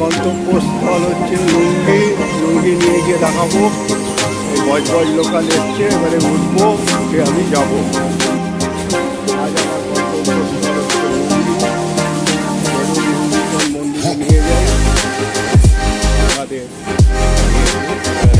গন্তব্যস্থল হচ্ছে লুঙ্গি। লুঙ্গি নিয়ে গিয়ে দেখাবো। এই বজবজ লোকাল এসছে, এবারে উঠবো, উঠে আমি যাবো। আজ আমার গন্তব্যস্থল হচ্ছে লুঙ্গি। মন্দিরে নিয়ে যাই আমাদের লুঙ্গি স্টেশনের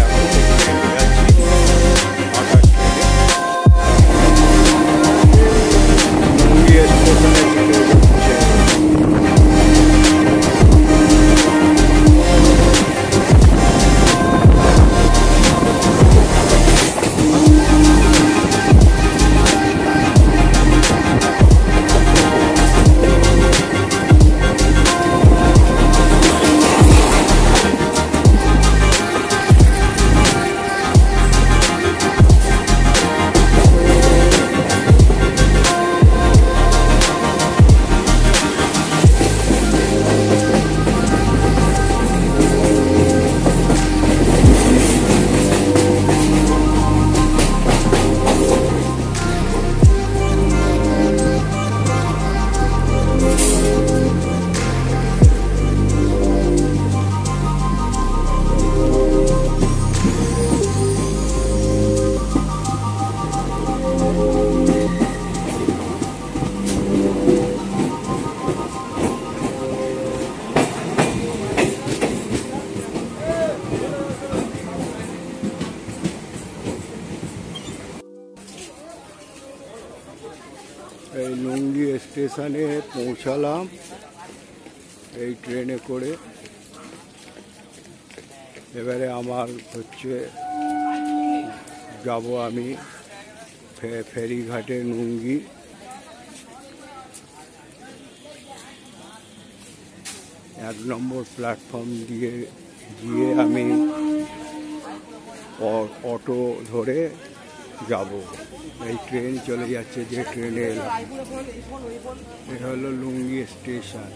এই লুঙ্গি স্টেশনে পৌঁছালাম এই ট্রেনে করে। এবারে আমার হচ্ছে যাব আমি ফেরিঘাটে লুঙ্গি। এক নম্বর প্ল্যাটফর্ম দিয়ে গিয়ে আমি অটো ধরে যাব। এই ট্রেন চলে যাচ্ছে, যে ট্রেনে এলাম। এটা হলো লুঙ্গি স্টেশন।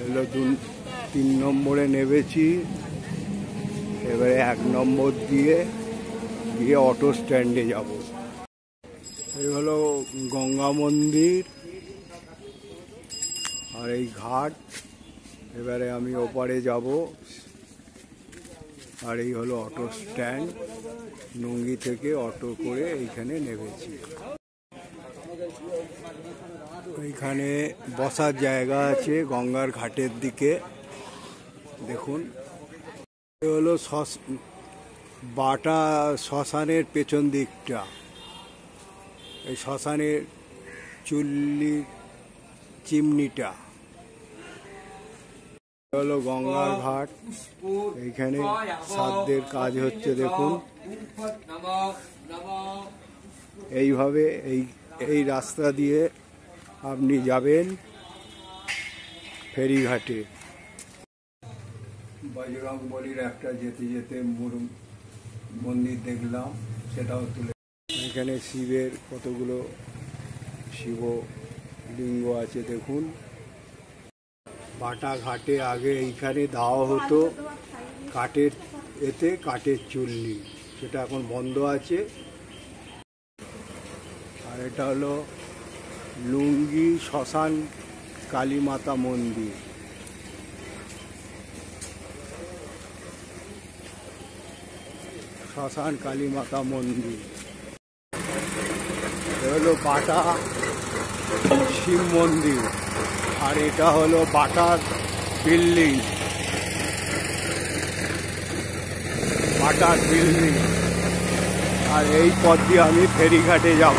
হলো 3 নম্বরে নেমেছি। এবারে 1 নম্বর দিয়ে গিয়ে অটো স্ট্যান্ডে যাব। এই হলো গঙ্গা মন্দির আর এই ঘাট। এবারে আমি ওপারে যাব। আর এই হলো অটো স্ট্যান্ড। লুঙ্গি থেকে অটো করে এইখানে নেমেছি। এইখানে বসার জায়গা আছে গঙ্গার ঘাটের দিকে। দেখুন, এ হলো বাটা শ্মশানের পেছন দিকটা। এই শ্মশানের চুল্লির চিমনিটা হলো গঙ্গার ঘাট। এইখানে শ্রাদ্ধের কাজ হচ্ছে দেখুন। এইভাবে এই রাস্তা দিয়ে আপনি যাবেন ফেরিঘাটে। বজরংবলীর একটা যেতে যেতে মন্দির দেখলাম, সেটাও তুলে। এখানে শিবের কতগুলো শিবলিঙ্গ আছে দেখুন। বাটা ঘাটে আগে এইখানে দেওয়া হতো কাঠের চুল্লি, সেটা এখন বন্ধ আছে। আর এটা হলো লুঙ্গি শ্মশান কালীমাতা মন্দির। শ্মশান কালীমাতা মন্দির। এটা হলো বাটা শিব মন্দির। আর এটা হলো বাটার বিল্ডিং। আর এই পথ দিয়ে আমি ফেরিঘাটে যাব।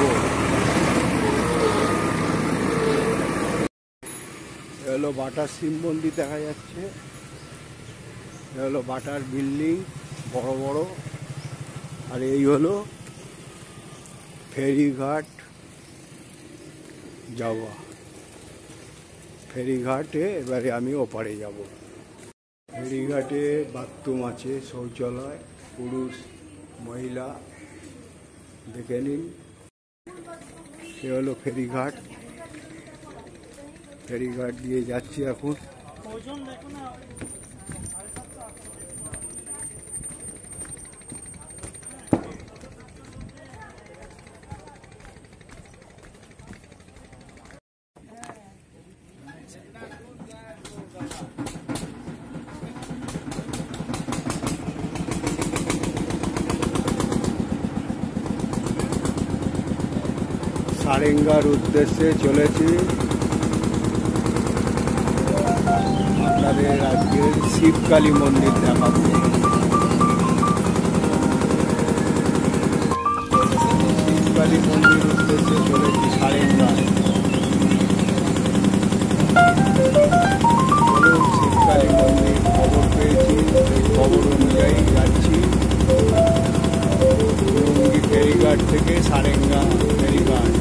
হলো বাটার শিব মন্দির দেখা যাচ্ছে। হলো বাটার বিল্ডিং বড় বড়। আর এই হলো ফেরিঘাট যাওয়া। ফেরিঘাটে এবারে আমি ওপারে যাব। ফেরিঘাটে বাথরুম আছে, শৌচালয়, পুরুষ মহিলা দেখে নিন। সে হলো ফেরিঘাট। ফেরিঘাট দিয়ে যাচ্ছি এখন। সারেঙ্গার উদ্দেশ্যে চলেছি। আপনাদের আজকে শিবকালী মন্দির দেখাবো। শিবকালী মন্দির উদ্দেশ্যে চলেছি সারেঙ্গায়। শিবকালী মন্দির খবর পেয়েছি, সেই খবর অনুযায়ী যাচ্ছি লুঙ্গি ফেরিঘাট থেকে সারেঙ্গা ফেরিঘাট।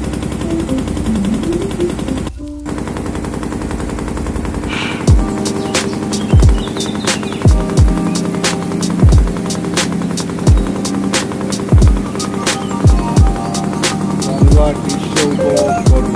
গঙ্গার দৃশ্য উপভোগ করুন।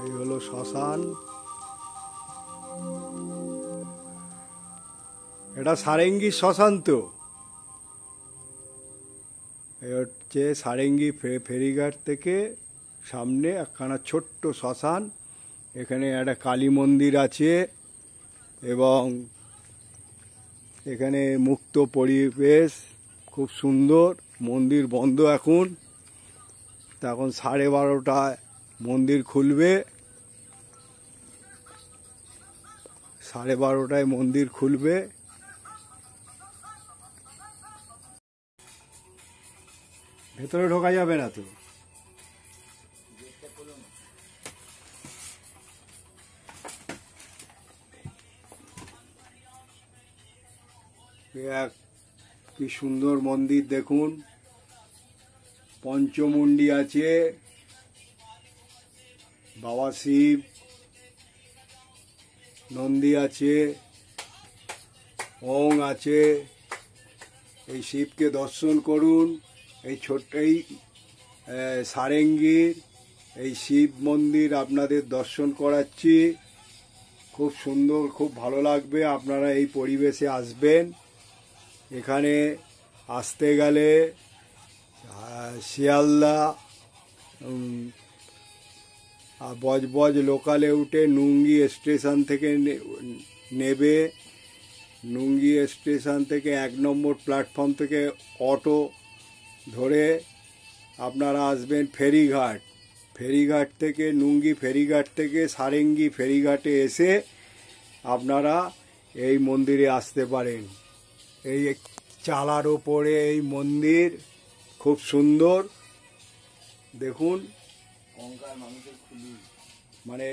এই হলো শ্মশান। এটা সারেঙ্গি শ্মশান। তো এই হচ্ছে সারেঙ্গি ফেরিঘাট থেকে সামনে একখানা ছোট্ট শ্মশান। এখানে একটা কালী মন্দির আছে এবং এখানে মুক্ত পরিবেশ, খুব সুন্দর। মন্দির বন্ধ এখন, তখন 12:30টায় মন্দির খুলবে। 12:30টায় মন্দির খুলবে। ভেতরে ঢোকা যাবে না তো। এক কি সুন্দর মন্দির দেখুন। পঞ্চমুণ্ডি আছে, বাবা শিব, নন্দী আছে, ওং আছে। এই শিবকে দর্শন করুন। এই ছোট্ট এই সারেঙ্গির এই শিব মন্দির আপনাদের দর্শন করাচ্ছি। খুব সুন্দর, খুব ভালো লাগবে। আপনারা এই পরিবেশে আসবেন। এখানে আসতে গেলে শিয়ালদা বজবজ লোকালে উঠে নুঙ্গি স্টেশন থেকে নেবে। নুঙ্গি স্টেশন থেকে 1 নম্বর প্ল্যাটফর্ম থেকে অটো ধরে আপনারা আসবেন ফেরিঘাট। ফেরিঘাট থেকে, নুঙ্গি ফেরিঘাট থেকে সারেঙ্গি ফেরিঘাটে এসে আপনারা এই মন্দিরে আসতে পারেন। এই চালার ওপরে এই মন্দির, খুব সুন্দর। দেখুন, মানে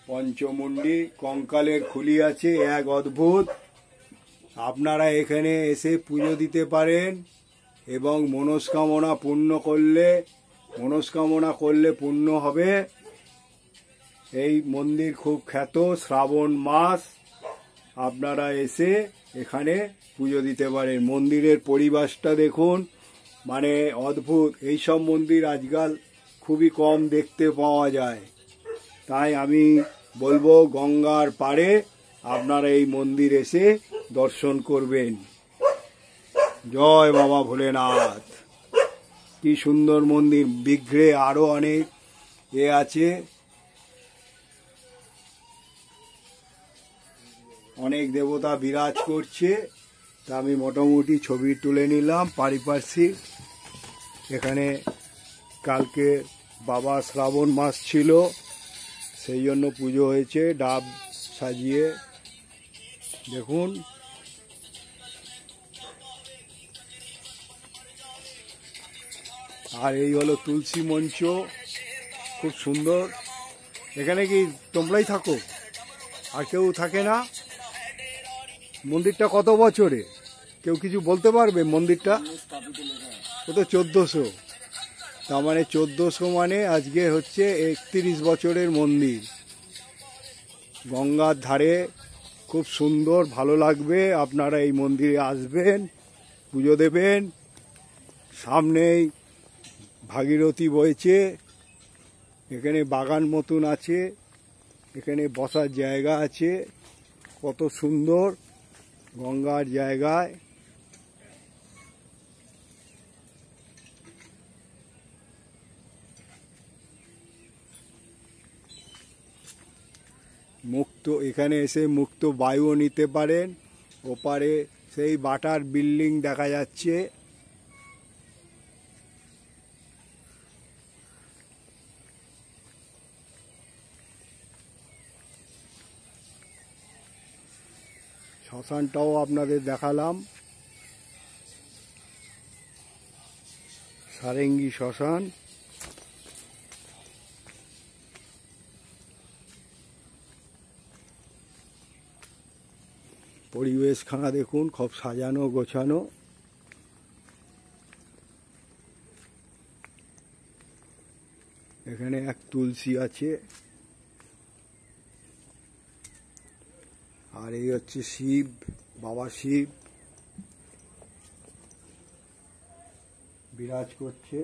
পঞ্চমুণ্ডি কঙ্কালের খুলি আছে, এক অদ্ভুত। আপনারা এখানে এসে পুজো দিতে পারেন এবং মনস্কামনা করলে পূর্ণ হবে। এই মন্দির খুব খ্যাত। শ্রাবণ মাস আপনারা এসে এখানে পুজো দিতে পারেন। মন্দিরের পরিবেশটা দেখুন, মানে অদ্ভুত। এইসব মন্দির আজকাল খুবই কম দেখতে পাওয়া যায়। তাই আমি বলবো গঙ্গার পাড়ে আপনারা এই মন্দির এসে দর্শন করবেন। জয় বাবা ভোলেনাথ। কি সুন্দর মন্দির। বিগ্রহে আরো অনেক আছে, অনেক দেবতা বিরাজ করছে। তা আমি মোটামুটি ছবি তুলে নিলাম পারিপার্শ্বিক। এখানে কালকে বাবা শ্রাবণ মাস ছিল, সেই জন্য পুজো হয়েছে ডাব সাজিয়ে। দেখুন, আর এই হলো তুলসী মঞ্চ, খুব সুন্দর। এখানে কি তোমরাই থাকো, আর কেউ থাকে না? মন্দিরটা কত বছরে, কেউ কিছু বলতে পারবে? মন্দিরটা ও তো 1400, তার মানে 1400 মানে আজকে হচ্ছে 31 বছরের মন্দির। গঙ্গার ধারে, খুব সুন্দর, ভালো লাগবে। আপনারা এই মন্দিরে আসবেন, পুজো দেবেন। সামনেই ভাগীরথী বইছে, এখানে বাগান মতন আছে, এখানে বসার জায়গা আছে, কত সুন্দর গঙ্গার জায়গায়। মুক্ত, এখানে এসে মুক্ত বায়ুও নিতে পারেন। ওপারে সেই বাটার বিল্ডিং দেখা যাচ্ছে। শ্মশানটাও আপনাদের দেখালাম, সারেঙ্গি শ্মশান। পরিবেশখানা দেখুন, খুব সাজানো গোছানো। এখানে এক তুলসী আছে, আর এই হচ্ছে শিব, বাবা শিব বিরাজ করছে।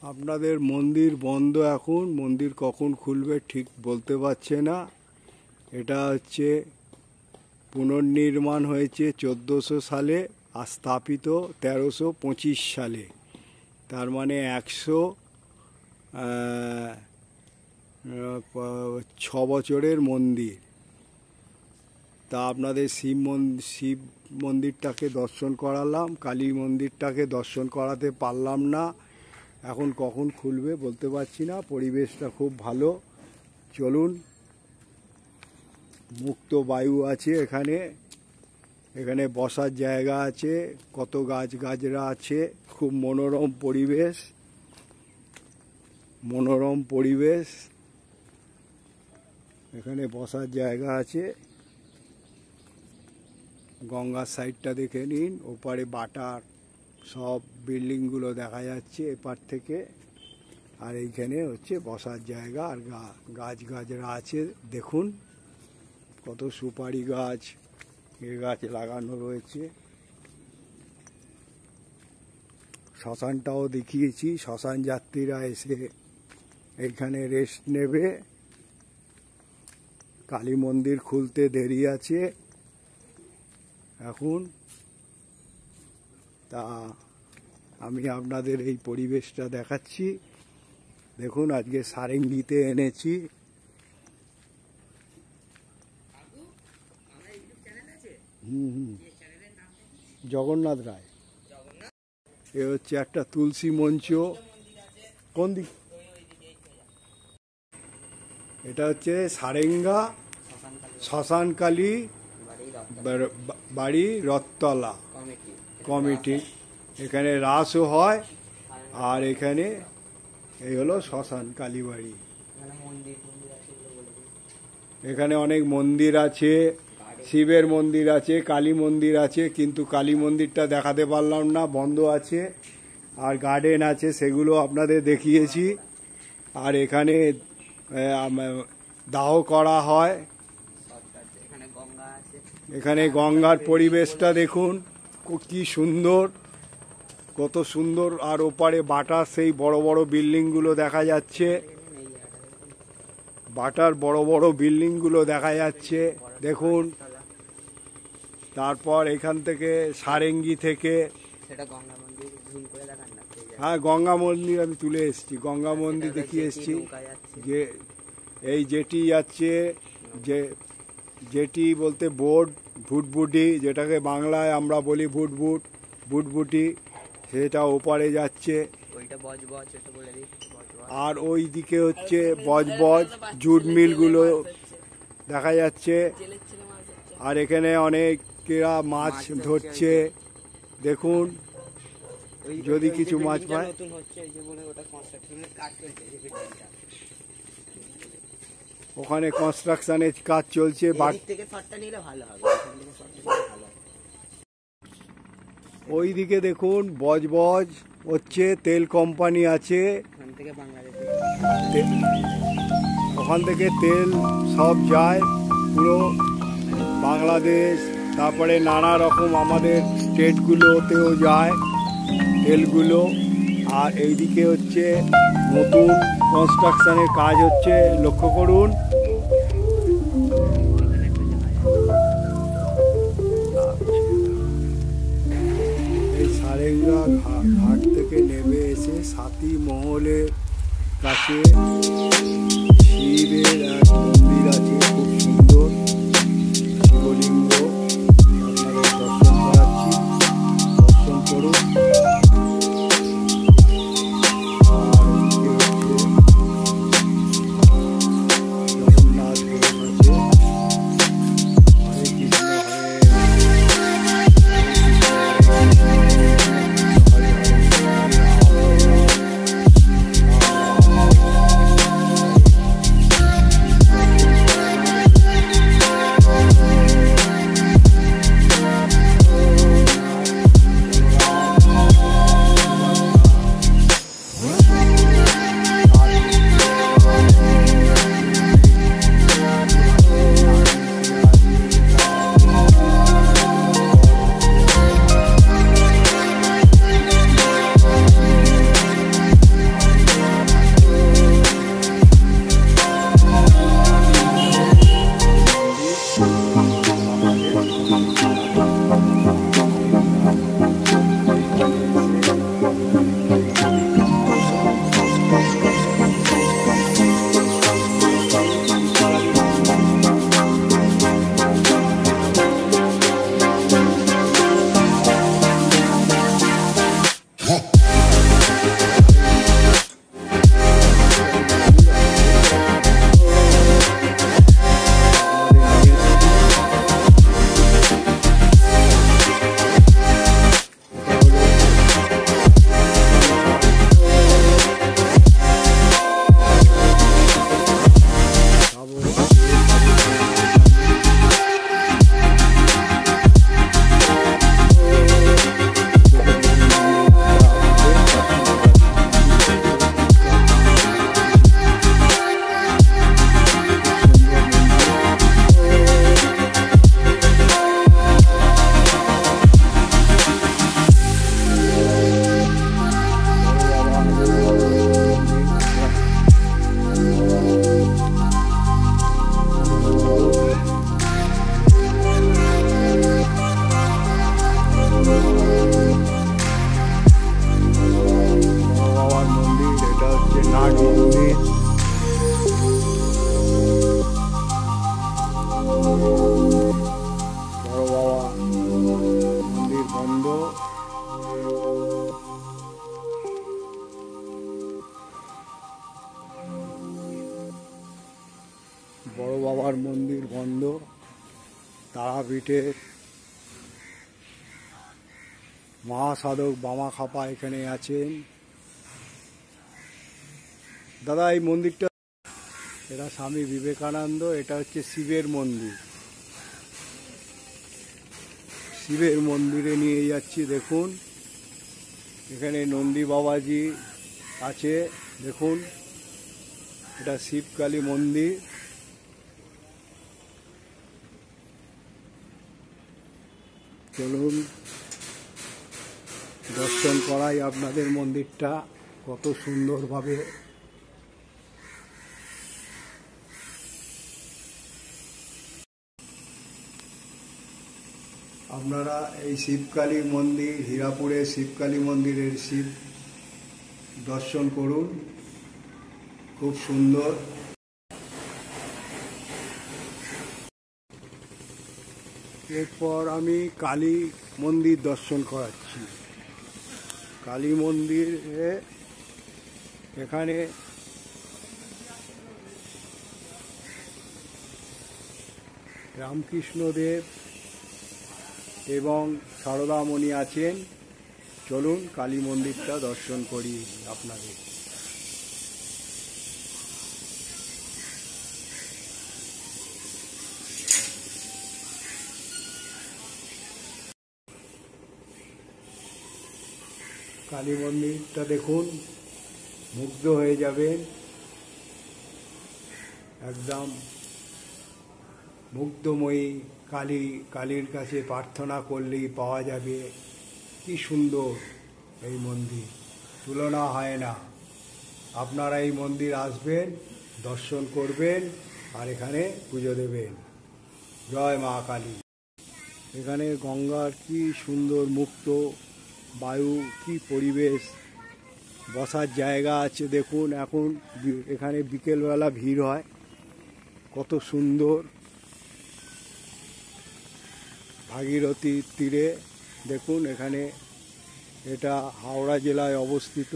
আপনাদের মন্দির বন্ধ এখন, মন্দির কখন খুলবে ঠিক বলতে পারছে না। এটা হচ্ছে পুনর্নির্মাণ হয়েছে 1400 সালে, আর স্থাপিত 1325 সালে। তার মানে 106 বছরের মন্দির। তা আপনাদের শিব মন্দিরটাকে দর্শন করালাম, কালী মন্দিরটাকে দর্শন করাতে পারলাম না। এখন কখন খুলবে বলতে পারছি না। পরিবেশটা খুব ভালো। চলুন, মুক্ত বায়ু আছে এখানে, এখানে বসার জায়গা আছে, কত গাছগাছরা আছে, খুব মনোরম পরিবেশ, মনোরম পরিবেশ। এখানে বসার জায়গা আছে। গঙ্গার সাইডটা দেখে নিন, ওপারে বাটার সব বিল্ডিংগুলো দেখা যাচ্ছে এপার থেকে। আর এইখানে হচ্ছে বসার জায়গা, আর গাছগাছরা আছে দেখুন, কত সুপারি গাছ, এ গাছ লাগানো রয়েছে। শ্মশানটাও দেখিয়েছি, শ্মশান যাত্রীরা এসে এখানে রেস্ট নেবে। কালী মন্দির খুলতে দেরি আছে এখন। তা আমি আপনাদের এই পরিবেশটা দেখাচ্ছি। দেখুন আজকে সারেঙ্গিতে এনেছি। জগন্নাথ রায়। এ হচ্ছে একটা তুলসী মঞ্চ। কোন দিক? এটা হচ্ছে সারেঙ্গা শ্মশানকালী বাড়ি রথতলা কমিটি। এখানে রাসও হয়। আর এখানে এই হলো শ্মশান কালীবাড়ি। এখানে অনেক মন্দির আছে, শিবের মন্দির আছে, কালী মন্দির আছে, কিন্তু কালী মন্দিরটা দেখাতে পারলাম না, বন্ধ আছে। আর গার্ডেন আছে, সেগুলো আপনাদের দেখিয়েছি। আর এখানে দাহ করা হয়। এখানে গঙ্গার পরিবেশটা দেখুন কি সুন্দর, কত সুন্দর। আর ওপারে বাটার সেই বড় বড় বিল্ডিংগুলো দেখা যাচ্ছে, বাটার বড় বড় বিল্ডিংগুলো দেখা যাচ্ছে দেখুন। তারপর এখান থেকে সারেঙ্গি থেকে, হ্যাঁ গঙ্গা মন্দির আমি তুলে এসেছি, গঙ্গা মন্দির দেখিয়ে এসেছি। যে এই জেটি যাচ্ছে, যে জেটি বলতে বোট, ভুটভুটি, যেটাকে বাংলায় আমরা বলি ভুটভুট, ভুটভুটি, সেটা ওপারে যাচ্ছে। আর ওই দিকে হচ্ছে বজবজ, জুট মিলগুলো দেখা যাচ্ছে। আর এখানে অনেকেরা মাছ ধরছে দেখুন, যদি কিছু মাছ পায়। ওখানে কনস্ট্রাকশনের কাজ চলছে। ওই দিকে দেখুন বজবজ হচ্ছে, তেল কোম্পানি আছে, ওখান থেকে তেল সব যায় পুরো বাংলাদেশ, তারপরে নানা রকম আমাদের স্টেটগুলোতেও যায় তেলগুলো। আর এইদিকে হচ্ছে নতুন কনস্ট্রাকশনের কাজ হচ্ছে, লক্ষ্য করুন। এই সারেঙ্গা ঘাট থেকে নেমে এসে সাতী মহলের কাছে শিবের এক মন্দির আছে, খুব সুন্দর শিবলিঙ্গ। আপনাদের দর্শন করাচ্ছি, দর্শন করুন। বন্ধ। বড় বাবার মন্দির বন্ধ। তারাপীঠের মহাসাধক বামাখ্যাপা এখানে আছেন। দাদা, এই মন্দিরটা, এটা স্বামী বিবেকানন্দ। এটা হচ্ছে শিবের মন্দির। শিবের মন্দিরে নিয়ে যাচ্ছি। দেখুন, এখানে নন্দী বাবাজি আছে। দেখুন, এটা শিবকালী মন্দির। চলুন দর্শন করাই আপনাদের মন্দিরটা কত সুন্দরভাবে। আপনারা এই শিবকালী মন্দির, হীরাপুরের শিবকালী মন্দিরের শিব দর্শন করুন, খুব সুন্দর। এরপর আমি কালী মন্দির দর্শন করাচ্ছি। কালী মন্দিরে এখানে রামকৃষ্ণদেব এবং সারদামণি আছেন। চলুন কালী মন্দিরটা দর্শন করি আপনাদের। কালী মন্দিরটা দেখুন, মুগ্ধ হয়ে যাবেন। একদম মুগ্ধময়ী কালীর কাছে প্রার্থনা করলেই পাওয়া যাবে। কি সুন্দর এই মন্দির, তুলনা হয় না। আপনারা এই মন্দির আসবেন, দর্শন করবেন আর এখানে পুজো দেবেন। জয় মা কালী। এখানে গঙ্গার কি সুন্দর মুক্ত বায়ু, কি পরিবেশ, বসার জায়গা আছে। দেখুন, এখন এখানে বিকেলবেলা ভিড় হয়, কত সুন্দর। ভাগীরথীর তীরে দেখুন, এখানে এটা হাওড়া জেলায় অবস্থিত।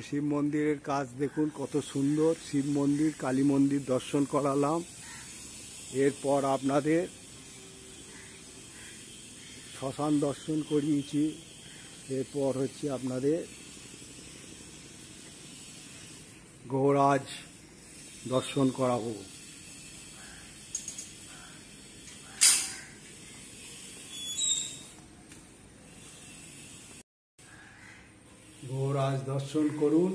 শিব মন্দিরের কাজ দেখুন কত সুন্দর। শিব মন্দির, কালী মন্দির দর্শন করালাম। এরপর আপনাদের শ্মশান দর্শন করিয়েছি। এরপর হচ্ছে আপনাদের গৌরাজ দর্শন করাবো। গৌরাজ দর্শন করুন।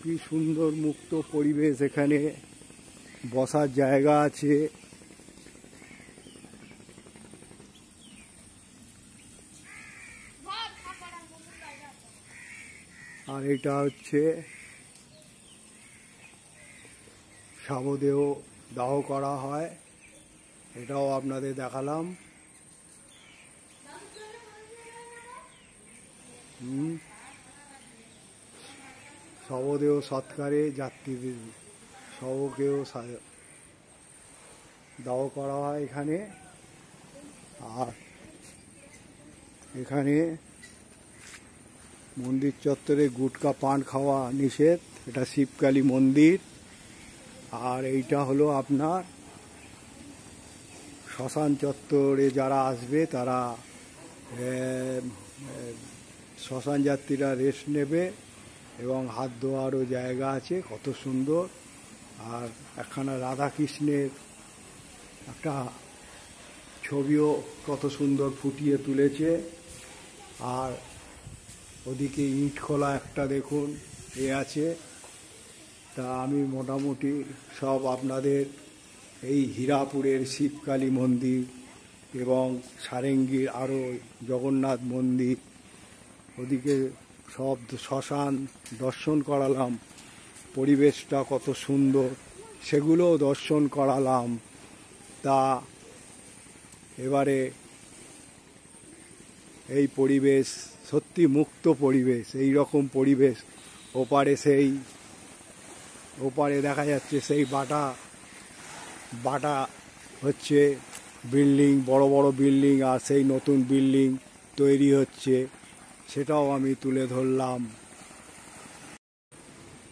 কি সুন্দর মুক্ত পরিবেশ, এখানে বসার জায়গা আছে। আর এটা হচ্ছে শবদেহ দাহ করা হয়, এটাও আপনাদের দেখালাম। শবদেহ সৎকারে যাত্রীদের শবকেও দাহ করা হয় এখানে। আর এখানে মন্দির চত্বরে গুটকা পান খাওয়া নিষেধ। এটা শিবকালী মন্দির। আর এইটা হলো আপনার শ্মশান চত্বরে যারা আসবে তারা শ্মশান যাত্রীরা রেস্ট নেবে এবং হাত ধোয়ারও জায়গা আছে, কত সুন্দর। আর একখানা রাধাকৃষ্ণের একটা ছবিও কত সুন্দর ফুটিয়ে তুলেছে। আর ওদিকে ইট খোলা একটা দেখুন আছে। তা আমি মোটামুটি সব আপনাদের এই হীরাপুরের শিবকালী মন্দির এবং সারেঙ্গীর আরও জগন্নাথ মন্দির, ওদিকে সব শ্মশান দর্শন করালাম। পরিবেশটা কত সুন্দর, সেগুলোও দর্শন করালাম। তা এবারে এই পরিবেশ সত্যি মুক্ত পরিবেশ। এই রকম পরিবেশ ওপারে দেখা যাচ্ছে সেই বাটা হচ্ছে বিল্ডিং, বড় বড় বিল্ডিং, আর সেই নতুন বিল্ডিং তৈরি হচ্ছে, সেটাও আমি তুলে ধরলাম।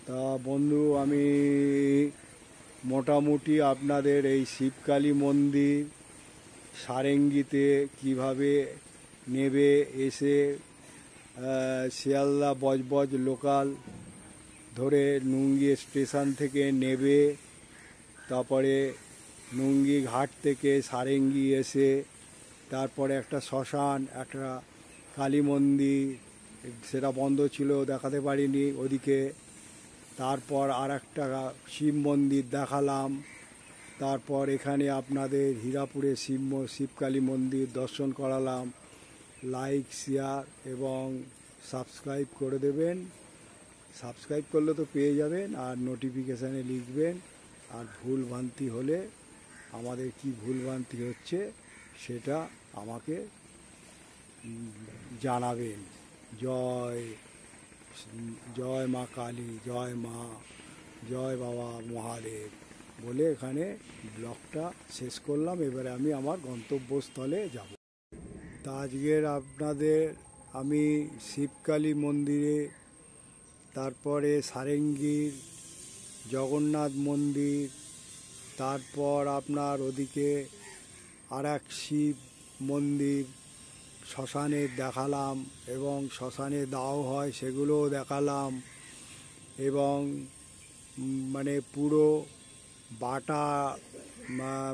তা বন্ধু, আমি মোটামুটি আপনাদের এই শিবকালী মন্দির সারেঙ্গিতে কিভাবে নেবে, এসে শিয়ালদা বজবজ লোকাল ধরে নুঙ্গি স্টেশন থেকে নেবে, তারপরে নুঙ্গি ঘাট থেকে সারেঙ্গি এসে তারপরে একটা শ্মশান, একটা কালী মন্দির, সেটা বন্ধ ছিল দেখাতে পারিনি ওদিকে। তারপর আর একটা শিব মন্দির দেখালাম। তারপর এখানে আপনাদের হীরাপুরে শিবকালী মন্দির দর্শন করালাম। লাইক, শেয়ার এবং সাবস্ক্রাইব করে দেবেন। সাবস্ক্রাইব করলে তো পেয়ে যাবেন, আর নোটিফিকেশানে লিখবেন। আর ভুলভ্রান্তি হলে আমাদের কি ভুলভ্রান্তি হচ্ছে সেটা আমাকে জানাবেন। জয় মা কালী, জয় বাবা মহাদেব বলে এখানে ব্লগটা শেষ করলাম। এবারে আমি আমার গন্তব্যস্থলে যাব। তা আজকের আপনাদের আমি শিবকালী মন্দিরে, তারপরে সারেঙ্গীর জগন্নাথ মন্দির, তারপর আপনার ওদিকে আর এক শিব মন্দির শ্মশানে দেখালাম, এবং শ্মশানে দাহ হয় সেগুলোও দেখালাম। এবং মানে পুরো বাটা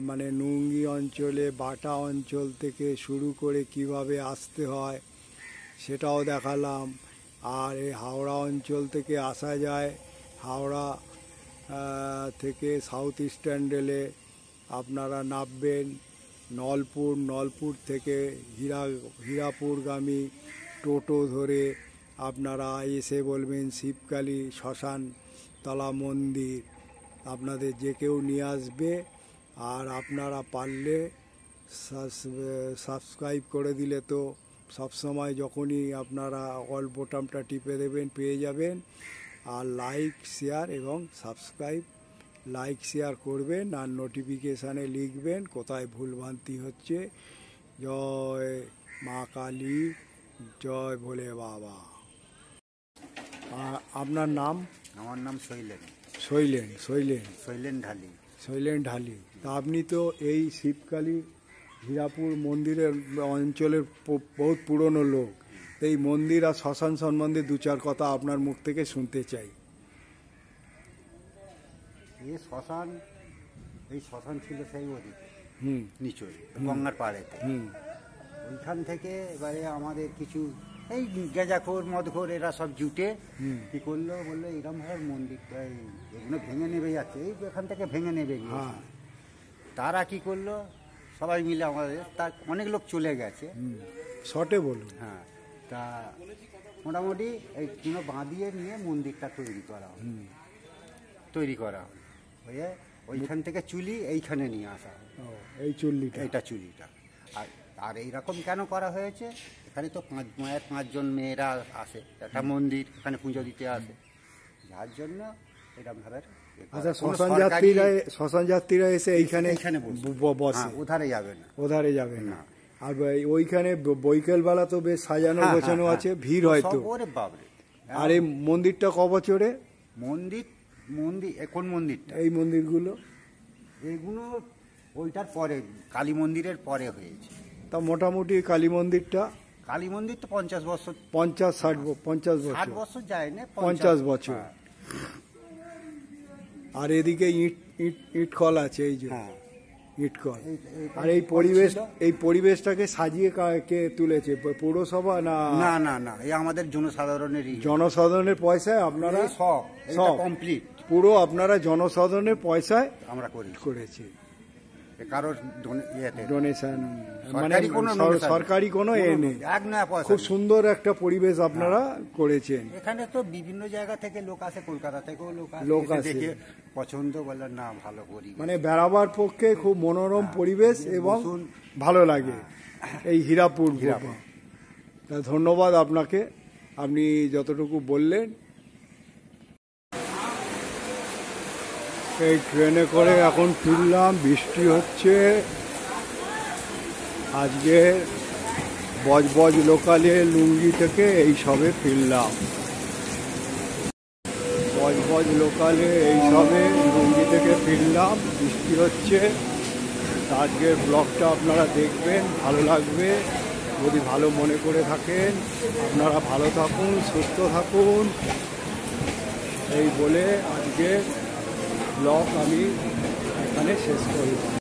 মানে নুঙ্গি অঞ্চলে বাটা অঞ্চল থেকে শুরু করে কিভাবে আসতে হয় সেটাও দেখালাম। আর এই হাওড়া অঞ্চল থেকে আসা যায়, হাওড়া থেকে সাউথ ইস্টার্ন রেলে আপনারা নামবেন নলপুর থেকে হীরাপুরগামী টোটো ধরে আপনারা এসে বলবেন শিবকালী শ্মশান তলা মন্দির, আপনাদের যে কেউ নিয়ে আসবে। আর আপনারা পারলে সাবস্ক্রাইব করে দিলে তো সবসময় যখনই আপনারা অল বোতামটা টিপে দেবেন পেয়ে যাবেন। আর লাইক, শেয়ার এবং সাবস্ক্রাইব, লাইক শেয়ার করবেন, আর নোটিফিকেশানে লিখবেন কোথায় ভুলভ্রান্তি হচ্ছে। জয় মা কালী, জয় ভোলে বাবা। আপনার নাম? আমার নাম শৈলেন ঢালি। তা আপনি তো এই শিবকালী হীরাপুর মন্দিরের অঞ্চলের বহুত পুরনো লোক। এই মন্দির আর শ্মশান সম্বন্ধে দু চার কথা আপনার মুখ থেকে শুনতে চাই। এই শ্মশান ছিল সেই ওদিকে নিচই গঙ্গার পাড়েতে। ওইখান থেকে এবারে আমাদের কিছু এই গেঁজাখোর মদখোর এরা সব জুটে কি করলো, বললো এরকম ভাবে মন্দিরটা এগুলো ভেঙে নেবে যাচ্ছে, এই এখান থেকে ভেঙে নেবে। তারা কি করলো, সবাই মিলে আমাদের, তার অনেক লোক চলে গেছে শর্টে বলুন। হ্যাঁ, তা মোটামুটি এই কোনো বাঁধিয়ে নিয়ে মন্দিরটা তৈরি করা হয়। হয়ে ওইখান থেকে চুলি এইখানে নিয়ে আসা হয়, এই চুলিটা। আর এইরকম কেন করা হয়েছে, এখানে তো পাঁচজন মেয়েরা আসে, একটা মন্দির, এখানে পুজো দিতে আসে, যার জন্য এরকম ভাবে। আচ্ছা, শ্মশান যাত্রীরা এসে এইখানে বসে, ওধারে যাবে না। আর ওইখানে বৈকাল বেলা তো বেশ সাজানো গোছানো আছে, ভিড় হয়তো। আর এই মন্দিরটা ক বছরে? মন্দির কোন মন্দিরটা? এই মন্দিরগুলো এইগুলো ওইটার পরে, কালী মন্দিরের পরে হয়েছে। তা মোটামুটি কালী মন্দির তো 50 বছর, 50 বছর যায় না, 50 বছর। আর এদিকে ইট কল আছে, এই যে ইট কল। আর এই পরিবেশটাকে সাজিয়ে কে তুলেছে, পৌরসভা না? না, এই আমাদের জনসাধারণের পয়সায় আপনারা সব কমপ্লিট, পুরো আপনারা জনসাধারণের পয়সায় আমরা করেছি। কারোর ডোনেশন মানে সরকারি কোনো এ নেই, খুব সুন্দর একটা পরিবেশ আপনারা করেছেন। এখানে তো বিভিন্ন জায়গা থেকে লোক আসে, কলকাতা থেকেও লোক আসে, পছন্দ বলে না ভালো করি, মানে বেড়াবার পক্ষে খুব মনোরম পরিবেশ এবং ভালো লাগে এই হীরাপুর। তা ধন্যবাদ আপনাকে, আপনি যতটুকু বললেন। এই ট্রেনে করে এখন ফিরলাম, বৃষ্টি হচ্ছে। আজকে বজবজ লোকালে লুঙ্গি থেকে এই সবে ফিরলাম। বজবজ লোকালে এই সবে লুঙ্গি থেকে ফিরলাম, বৃষ্টি হচ্ছে। আজকের ব্লগটা আপনারা দেখবেন, ভালো লাগবে যদি ভালো মনে করে থাকেন। আপনারা ভালো থাকুন, সুস্থ থাকুন, এই বলে আজকে ব্লগ আমি এখানে শেষ করলাম।